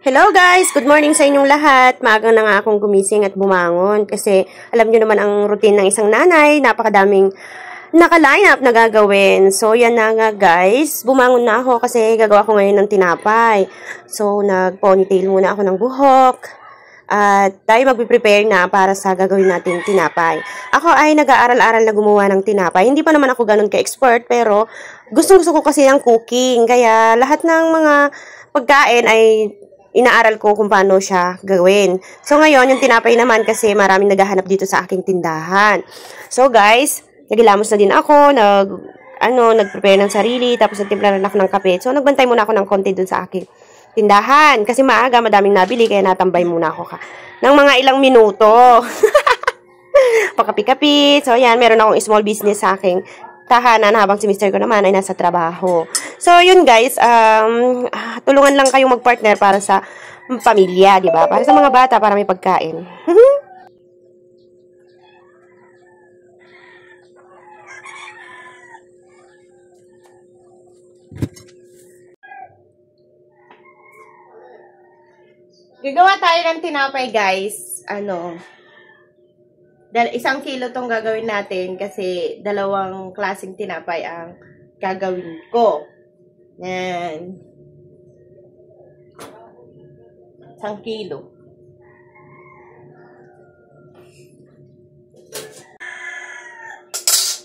Hello guys! Good morning sa inyong lahat. Maaga na nga akong gumising at bumangon kasi alam nyo naman ang routine ng isang nanay. Napakadaming naka-line up na gagawin. So yan na nga guys. Bumangon na ako kasi gagawa ko ngayon ng tinapay. So nag-ponytail muna ako ng buhok. At tayo magpiprepare na para sa gagawin nating tinapay. Ako ay nag-aaral-aral na gumawa ng tinapay. Hindi pa naman ako ganun ka-expert pero gusto ko kasi ang cooking. Kaya lahat ng mga pagkain ay inaaral ko kung paano siya gawin. So, ngayon, yung tinapay naman kasi maraming naghahanap dito sa aking tindahan. So, guys, nagilamos na din ako, nag-prepare ng sarili, tapos nagtimpla na ako ng kape. So, nagbantay muna ako ng konti dun sa aking tindahan. Kasi maaga, madaming nabili, kaya natambay muna ako ng mga ilang minuto. Pakapi-kapi. So, yan, meron akong small business sa aking tahanan habang si mister ko naman ay nasa trabaho. So, yun guys, tulungan lang kayong mag-partner para sa pamilya, di ba? Para sa mga bata, para may pagkain. Gagawa tayo ng tinapay, guys. 1 kilo tong gagawin natin kasi 2 klaseng tinapay ang gagawin ko. Yan. 1 kilo.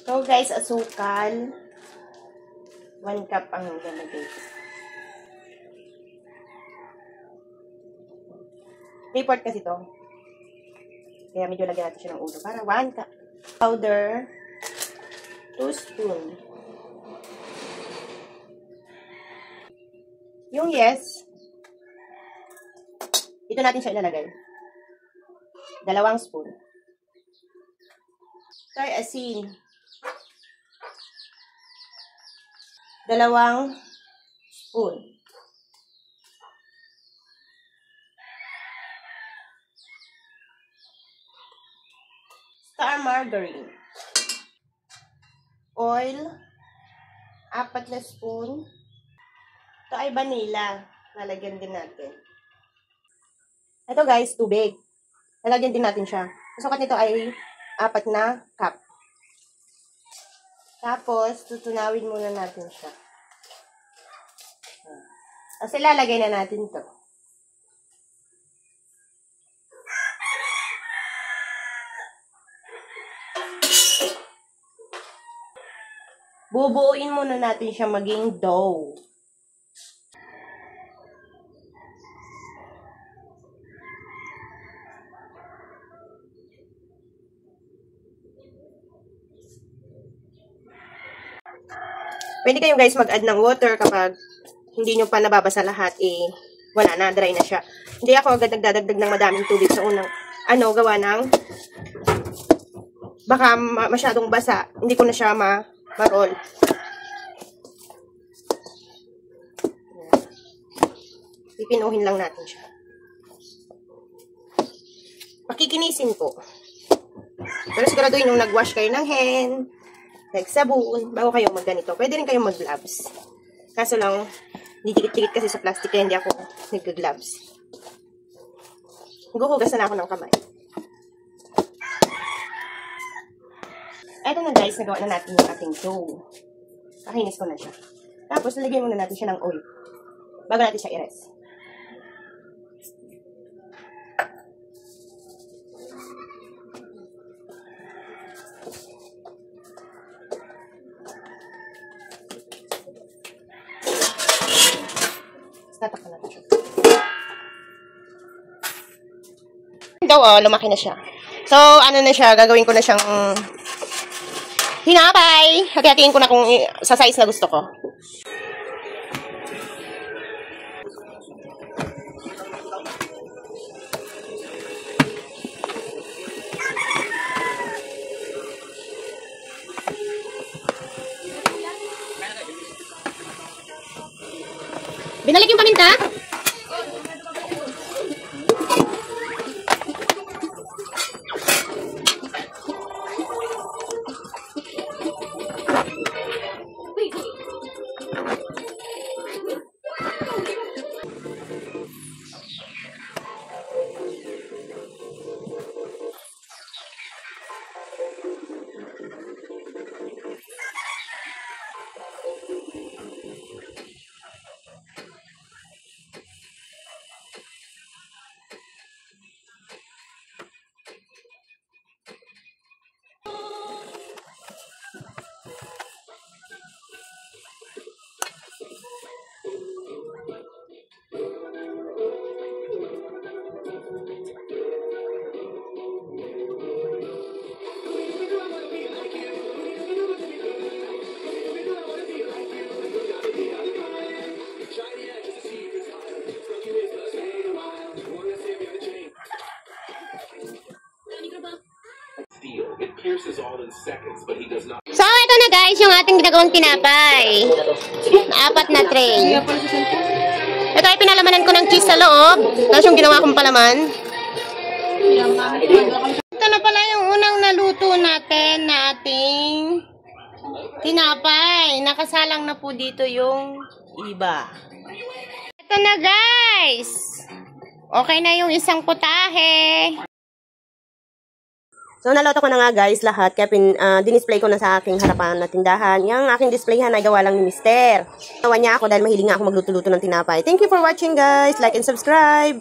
So guys, asukal. 1 cup ang lalagay. 3/4 kasi to. Kaya medyo lagyan natin siya ng ulo. Para 1 cup. Powder. 2 spoon. Yung yes. Ito natin siya ilalagay. 2 spoon. Soy asin. 2 spoon. Star margarine. Oil. 4 na spoon. Ito ay vanilla. Lalagyan din natin. Ito guys, tubig. Lalagyan din natin siya. Sukat nito ay 4 na cup. Tapos, tutunawin muna natin siya. Tapos, ilalagay na natin to. Bubuuin muna natin siya maging dough. Pwede kayong guys mag-add ng water kapag hindi nyo pa nababasa lahat, wala na, dry na siya. Hindi ako agad nagdadagdag ng madaming tubig sa unang, gawa ng, baka masyadong basa, hindi ko na siya ma-roll. Pipinuhin lang natin siya. Pakikinisin ko. Pero siguraduhin yung nag-wash kayo ng hand, nagsabon, bago kayong magganito. Pwede rin kayong mag-gloves. Kaso lang, hindi dikit-dikit kasi sa plastic kaya hindi ako nag-gloves. Guhugasan na ako ng kamay. Eto na guys, nagawa na natin yung ating dough. Kakinis ko na siya. Tapos, nalagyan muna natin siya ng oil. Bago natin siya i-rest. Tatakpan natin siya. Ito, lumaki na siya. So, na siya, gagawin ko na siyang tinapay. Hati-hatiin ko na kung sa size na gusto ko. Binalik yung paminta? So, ito na guys, yung ating ginagawang tinapay. 4 na tray. Ito ay pinalamanan ko ng cheese sa loob. Tapos yung ginawa kong palaman. Ito na pala yung unang naluto natin na ating tinapay. Nakasalang na po dito yung iba. Ito na guys. Okay na yung isang putahe. So, naloto ko na nga guys lahat. Kaya dinisplay ko na sa aking harapan na tindahan. Yung aking displayhan ay gawa lang ni Mister. Nawa niya ako dahil mahilig nga ako magluto-luto ng tinapay. Thank you for watching guys. Like and subscribe.